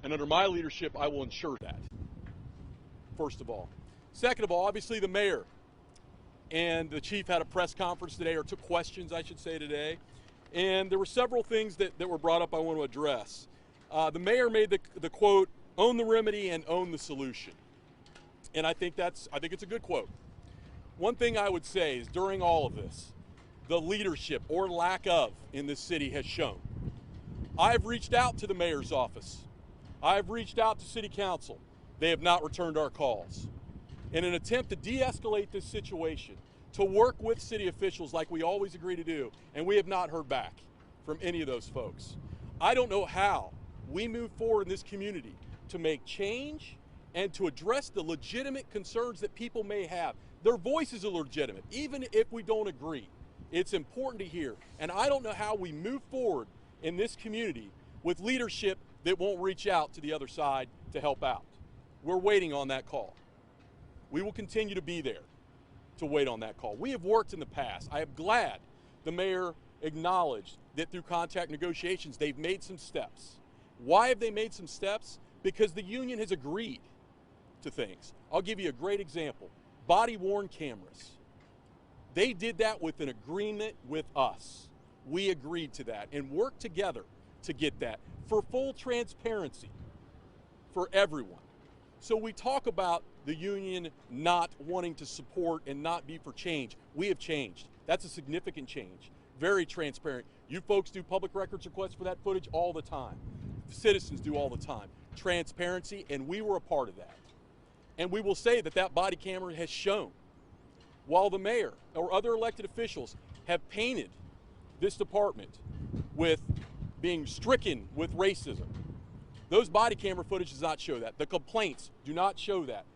And under my leadership, I will ensure that, first of all. Second of all, obviously the mayor and the chief had a press conference today, or took questions, I should say, today. And there were several things that were brought up I want to address. The mayor made the quote, "Own the remedy and own the solution." And I think it's a good quote. One thing I would say is during all of this, the leadership or lack of in this city has shown. I've reached out to the mayor's office. I've reached out to city council. They have not returned our calls. In an attempt to de-escalate this situation, to work with city officials like we always agree to do, and we have not heard back from any of those folks. I don't know how we move forward in this community to make change and to address the legitimate concerns that people may have. Their voices are legitimate, even if we don't agree. It's important to hear. And I don't know how we move forward in this community with leadership that won't reach out to the other side to help out. We're waiting on that call. We will continue to be there to wait on that call. We have worked in the past. I am glad the mayor acknowledged that through contact negotiations, they've made some steps. Why have they made some steps? Because the union has agreed to things. I'll give you a great example. Body-worn cameras. They did that with an agreement with us. We agreed to that and worked together to get that for full transparency for everyone. So we talk about the union not wanting to support and not be for change. We have changed. That's a significant change. Very transparent. You folks do public records requests for that footage all the time. Citizens do all the time. Transparency, and we were a part of that. And we will say that that body camera has shown, while the mayor or other elected officials have painted this department with being stricken with racism, those body camera footage does not show that. The complaints do not show that.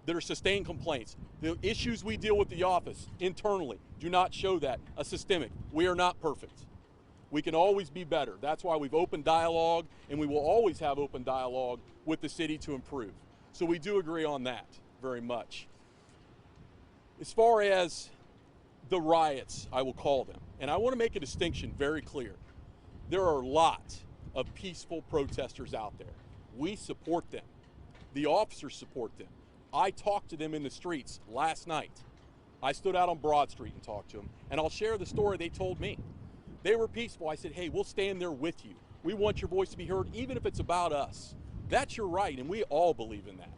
There are sustained complaints. The issues we deal with the office internally do not show that. A systemic. We are not perfect. We can always be better. That's why we've opened dialogue, and we will always have open dialogue with the city to improve. So we do agree on that very much. As far as the riots, I will call them, and I want to make a distinction very clear. There are a lot of peaceful protesters out there. We support them. The officers support them. I talked to them in the streets last night. I stood out on Broad Street and talked to them, and I'll share the story they told me. They were peaceful. I said, hey, we'll stand there with you. We want your voice to be heard, even if it's about us. That's your right, and we all believe in that.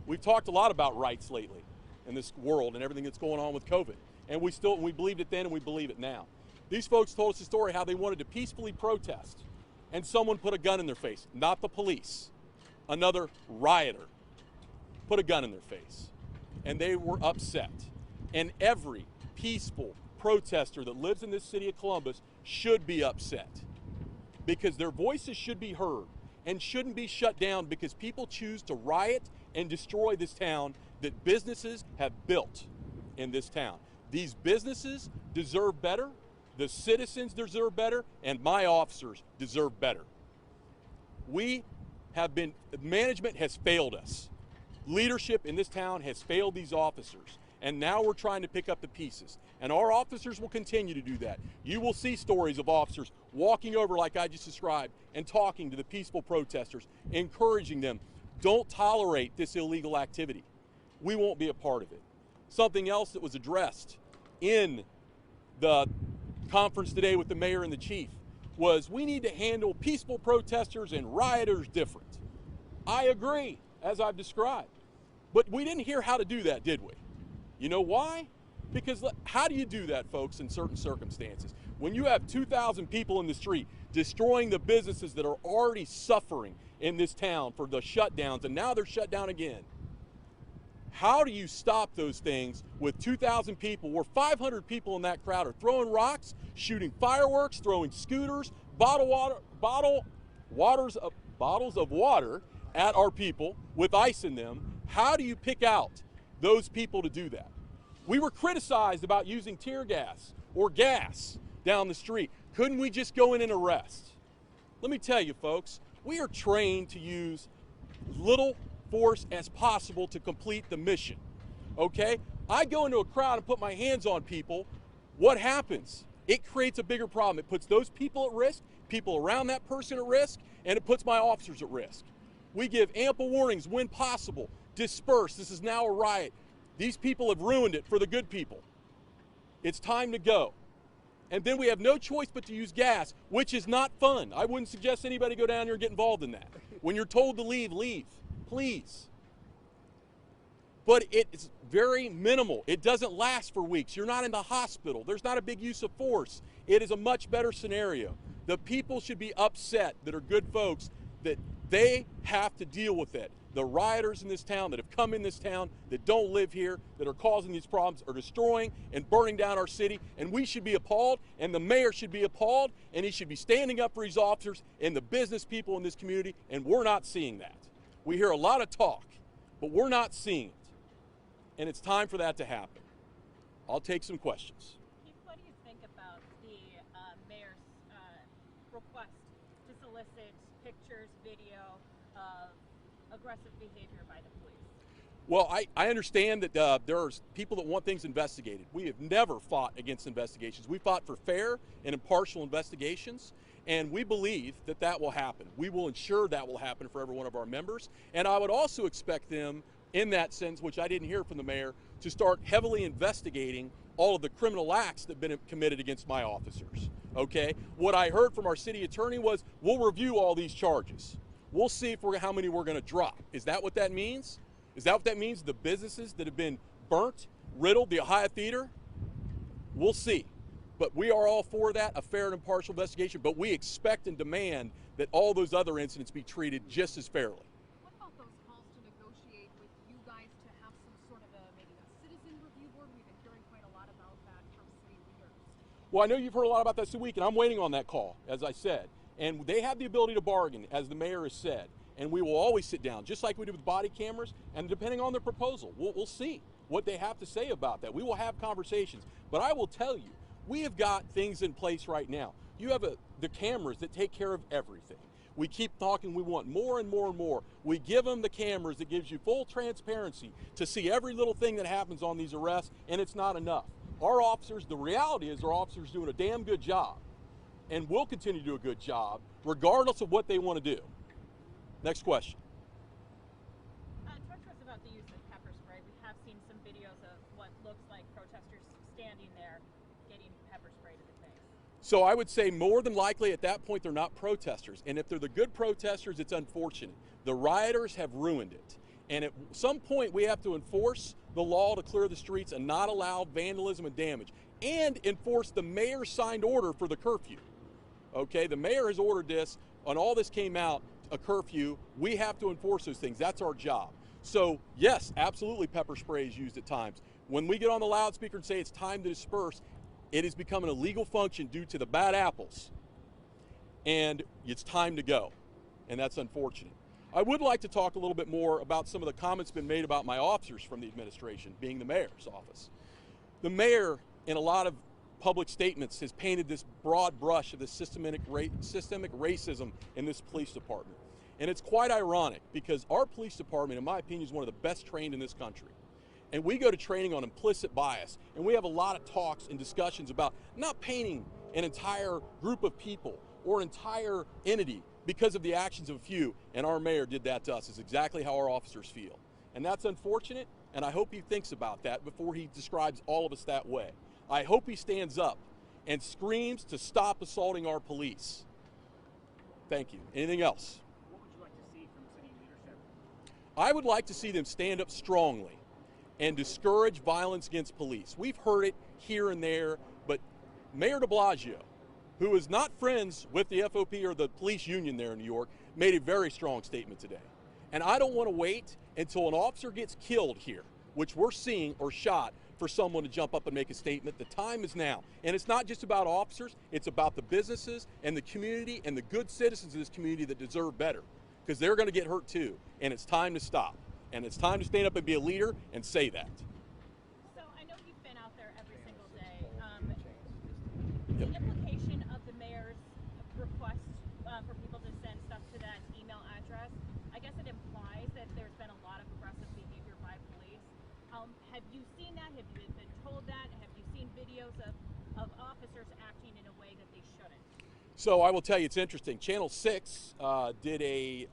We've talked a lot about rights lately in this world and everything that's going on with COVID, and we believed it then and we believe it now. These folks told us a story how they wanted to peacefully protest, and someone put a gun in their face, not the police. Another rioter put a gun in their face, and they were upset. And every peaceful protester that lives in this city of Columbus should be upset, because their voices should be heard and shouldn't be shut down because people choose to riot and destroy this town that businesses have built in this town. These businesses deserve better, the citizens deserve better, and my officers deserve better. Management has failed us. Leadership in this town has failed these officers, and now we're trying to pick up the pieces. And our officers will continue to do that. You will see stories of officers walking over like I just described and talking to the peaceful protesters, encouraging them, don't tolerate this illegal activity. We won't be a part of it. Something else that was addressed in the conference today with the mayor and the chief was we need to handle peaceful protesters and rioters different. I agree, as I've described. But we didn't hear how to do that, did we? You know why? Because how do you do that, folks, in certain circumstances? When you have 2,000 people in the street destroying the businesses that are already suffering in this town for the shutdowns, and now they're shut down again. How do you stop those things with 2,000 people, where 500 people in that crowd are throwing rocks, shooting fireworks, throwing scooters, bottles of water at our people with ice in them? How do you pick out those people to do that? We were criticized about using tear gas or gas down the street. Couldn't we just go in and arrest? Let me tell you, folks, we are trained to use little force as possible to complete the mission, okay? I go into a crowd and put my hands on people. What happens? It creates a bigger problem. It puts those people at risk, people around that person at risk, and it puts my officers at risk. We give ample warnings when possible. Disperse. This is now a riot. These people have ruined it for the good people. It's time to go. And then we have no choice but to use gas, which is not fun. I wouldn't suggest anybody go down here and get involved in that. When you're told to leave, leave, please. But it's very minimal. It doesn't last for weeks. You're not in the hospital. There's not a big use of force. It is a much better scenario. The people should be upset that are good folks that they have to deal with it. The rioters in this town that have come in this town, that don't live here, that are causing these problems, are destroying and burning down our city, and we should be appalled, and the mayor should be appalled, and he should be standing up for his officers and the business people in this community, and we're not seeing that. We hear a lot of talk, but we're not seeing it, and it's time for that to happen. I'll take some questions. Keith, what do you think about the mayor's request to solicit pictures, video of aggressive behavior by the police? Well, I understand that there are people that want things investigated. We have never fought against investigations. We fought for fair and impartial investigations, and we believe that that will happen. We will ensure that will happen for every one of our members, and I would also expect them, in that sense, which I didn't hear from the mayor, to start heavily investigating all of the criminal acts that have been committed against my officers, okay? What I heard from our city attorney was, we'll review all these charges. We'll see how many we're going to drop. Is that what that means? Is that what that means? The businesses that have been burnt, riddled, the Ohio Theater? We'll see. But we are all for that, a fair and impartial investigation, but we expect and demand that all those other incidents be treated just as fairly. What about those calls to negotiate with you guys to have some sort of maybe a citizen review board? We've been hearing quite a lot about that from city leaders. Well, I know you've heard a lot about that this week, and I'm waiting on that call, as I said. And they have the ability to bargain, as the mayor has said. And we will always sit down, just like we do with body cameras, and depending on their proposal, we'll see what they have to say about that. We will have conversations. But I will tell you, we have got things in place right now. You have the cameras that take care of everything. We keep talking, we want more and more and more. We give them the cameras that gives you full transparency to see every little thing that happens on these arrests, and it's not enough. Our officers, the reality is our officers are doing a damn good job, and will continue to do a good job, regardless of what they want to do. Next question. Talk to us about the use of pepper spray. We have seen some videos of what looks like protesters standing there getting pepper spray to the face. So I would say more than likely at that point they're not protesters. And if they're the good protesters, it's unfortunate. The rioters have ruined it. And at some point we have to enforce the law to clear the streets and not allow vandalism and damage. And enforce the mayor's signed order for the curfew. Okay, the mayor has ordered this, and all this came out, a curfew. We have to enforce those things. That's our job. So yes, absolutely pepper spray is used at times. When we get on the loudspeaker and say it's time to disperse, it has become an illegal function due to the bad apples. And it's time to go. And that's unfortunate. I would like to talk a little bit more about some of the comments been made about my officers from the administration, being the mayor's office. The mayor, in a lot of public statements, has painted this broad brush of the systemic racism in this police department. And it's quite ironic because our police department, in my opinion, is one of the best trained in this country. And we go to training on implicit bias, and we have a lot of talks and discussions about not painting an entire group of people or an entire entity because of the actions of a few, and our mayor did that to us. It's exactly how our officers feel. And that's unfortunate, and I hope he thinks about that before he describes all of us that way. I hope he stands up and screams to stop assaulting our police. Thank you. Anything else? What would you like to see from city leadership? I would like to see them stand up strongly and discourage violence against police. We've heard it here and there, but Mayor de Blasio, who is not friends with the FOP or the police union there in New York, made a very strong statement today. And I don't want to wait until an officer gets killed here, which we're seeing, or shot, for someone to jump up and make a statement. The time is now. And it's not just about officers, it's about the businesses and the community and the good citizens of this community that deserve better, because they're going to get hurt too. And it's time to stop. And it's time to stand up and be a leader and say that. So I know you've been out there every single day. The implication of the mayor's request for people to send stuff to that email address, I guess it implies that there's been a lot of aggressive behavior by police. Have you seen that? Have you been told that? Have you seen videos of officers acting in a way that they shouldn't? So I will tell you, it's interesting. Channel 6 did a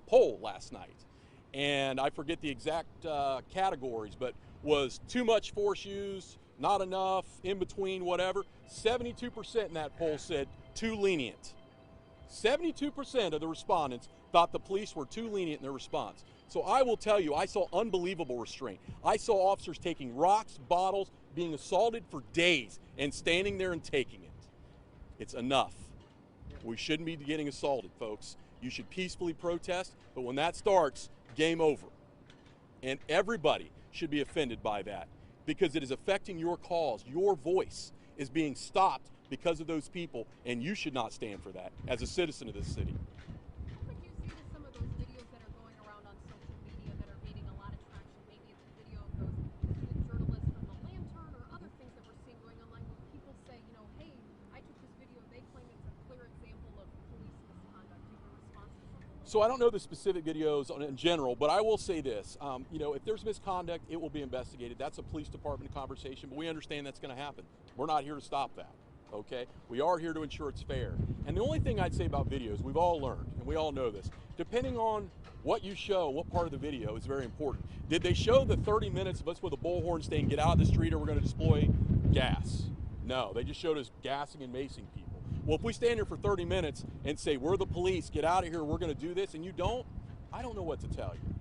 poll last night, and I forget the exact categories, but was too much force used, not enough, in between, whatever. 72% in that poll said too lenient. 72% of the respondents thought the police were too lenient in their response. So I will tell you, I saw unbelievable restraint. I saw officers taking rocks, bottles, being assaulted for days, and standing there and taking it. It's enough. We shouldn't be getting assaulted, folks. You should peacefully protest, but when that starts, game over. And everybody should be offended by that because it is affecting your cause. Your voice is being stopped because of those people, and you should not stand for that as a citizen of this city. What would you say to some of those videos that are going around on social media that are gaining a lot of traction? Maybe it's a video of the journalists from the Lantern or other things that we're seeing going online where people say, you know, hey, I took this video. They claim it's a clear example of police misconduct. Do you have a response to something like that? So I don't know the specific videos in general, but I will say this. You know, if there's misconduct, it will be investigated. That's a police department conversation, but we understand that's going to happen. We're not here to stop that. Okay, we are here to ensure it's fair. And the only thing I'd say about videos, we've all learned, and we all know this, depending on what you show, what part of the video is very important. Did they show the 30 minutes of us with a bullhorn saying, get out of the street or we're going to deploy gas? No, they just showed us gassing and macing people. Well, if we stand here for 30 minutes and say, we're the police, get out of here, we're going to do this, and you don't, I don't know what to tell you.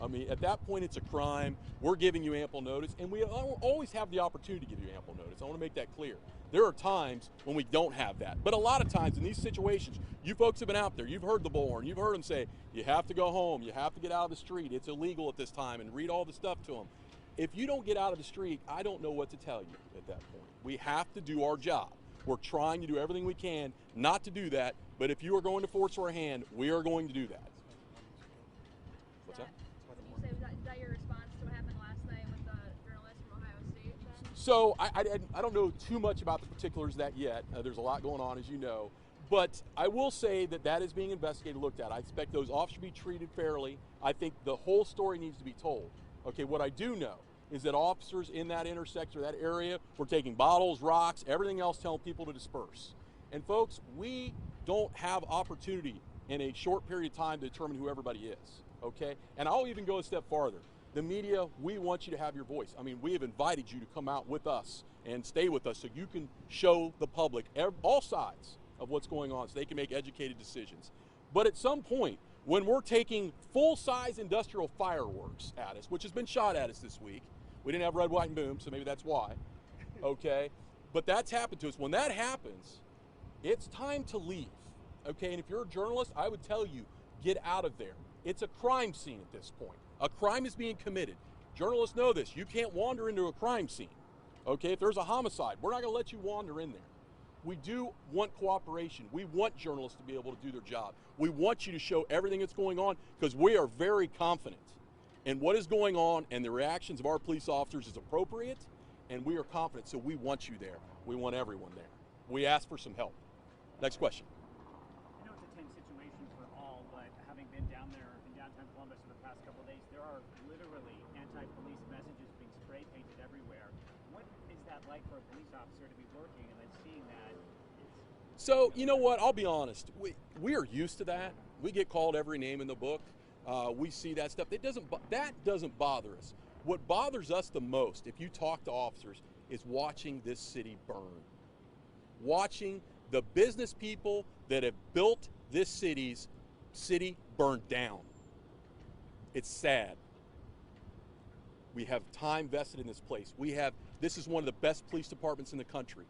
I mean, at that point, it's a crime. We're giving you ample notice, and we always have the opportunity to give you ample notice. I want to make that clear. There are times when we don't have that, but a lot of times in these situations, you folks have been out there, you've heard the bullhorn, you've heard them say, you have to go home, you have to get out of the street, it's illegal at this time, and read all the stuff to them. If you don't get out of the street, I don't know what to tell you at that point. We have to do our job. We're trying to do everything we can not to do that, but if you are going to force our hand, we are going to do that. What's that? Would you say, is that your response to what happened last night with the journalist from Ohio State then? So I don't know too much about the particulars of that yet. There's a lot going on, as you know. But I will say that that is being investigated, looked at. I expect those officers to be treated fairly. I think the whole story needs to be told. Okay, what I do know is that officers in that intersection or that area were taking bottles, rocks, everything else, telling people to disperse. And folks, we don't have opportunity in a short period of time to determine who everybody is, okay? And I'll even go a step farther. The media, we want you to have your voice. I mean, we have invited you to come out with us and stay with us so you can show the public all sides of what's going on so they can make educated decisions. But at some point, when we're taking full-size industrial fireworks at us, which has been shot at us this week, we didn't have red, white, and boom, so maybe that's why, okay? But that's happened to us. When that happens, it's time to leave, okay? And if you're a journalist, I would tell you, get out of there. It's a crime scene at this point. A crime is being committed. Journalists know this. You can't wander into a crime scene, okay? If there's a homicide, we're not gonna let you wander in there. We do want cooperation. We want journalists to be able to do their job. We want you to show everything that's going on because we are very confident in what is going on and the reactions of our police officers is appropriate, and we are confident, so we want you there. We want everyone there. We ask for some help. Next question. I know it's a tense situation for all, but having been down there in downtown Columbus for the past couple of days, there are literally anti-police messages being spray painted everywhere. What is that like for a police officer to be working and then seeing that? So, you know what, I'll be honest, we are used to that. We get called every name in the book. We see that stuff. That doesn't bother us. What bothers us the most, if you talk to officers, is watching this city burn. Watching the business people that have built this city burn down. It's sad. We have time vested in this place. This is one of the best police departments in the country.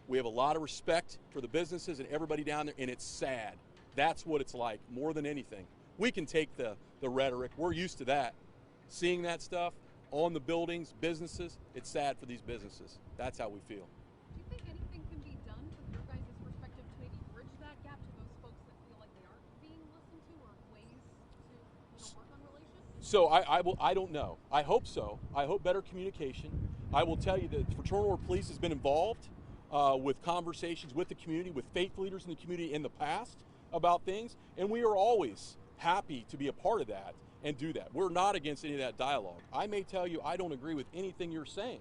We have a lot of respect for the businesses and everybody down there, and it's sad. That's what it's like, more than anything. We can take the rhetoric. We're used to that. Seeing that stuff on the buildings, businesses, it's sad for these businesses. That's how we feel. Do you think anything can be done from your guys' perspective to maybe bridge that gap to those folks that feel like they aren't being listened to, or ways to work on relations? So I don't know. I hope so. I hope better communication. I will tell you that Fraternal Order Police has been involved with conversations with the community, with faith leaders in the community in the past about things, and we are always happy to be a part of that and do that. We're not against any of that dialogue. I may tell you I don't agree with anything you're saying,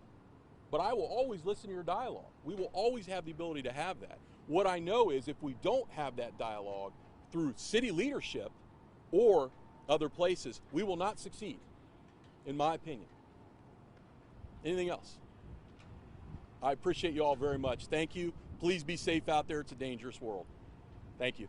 But I will always listen to your dialogue. We will always have the ability to have that. What I know is if we don't have that dialogue through city leadership or other places, we will not succeed, in my opinion. Anything else? I appreciate you all very much. Thank you. Please be safe out there. It's a dangerous world. Thank you.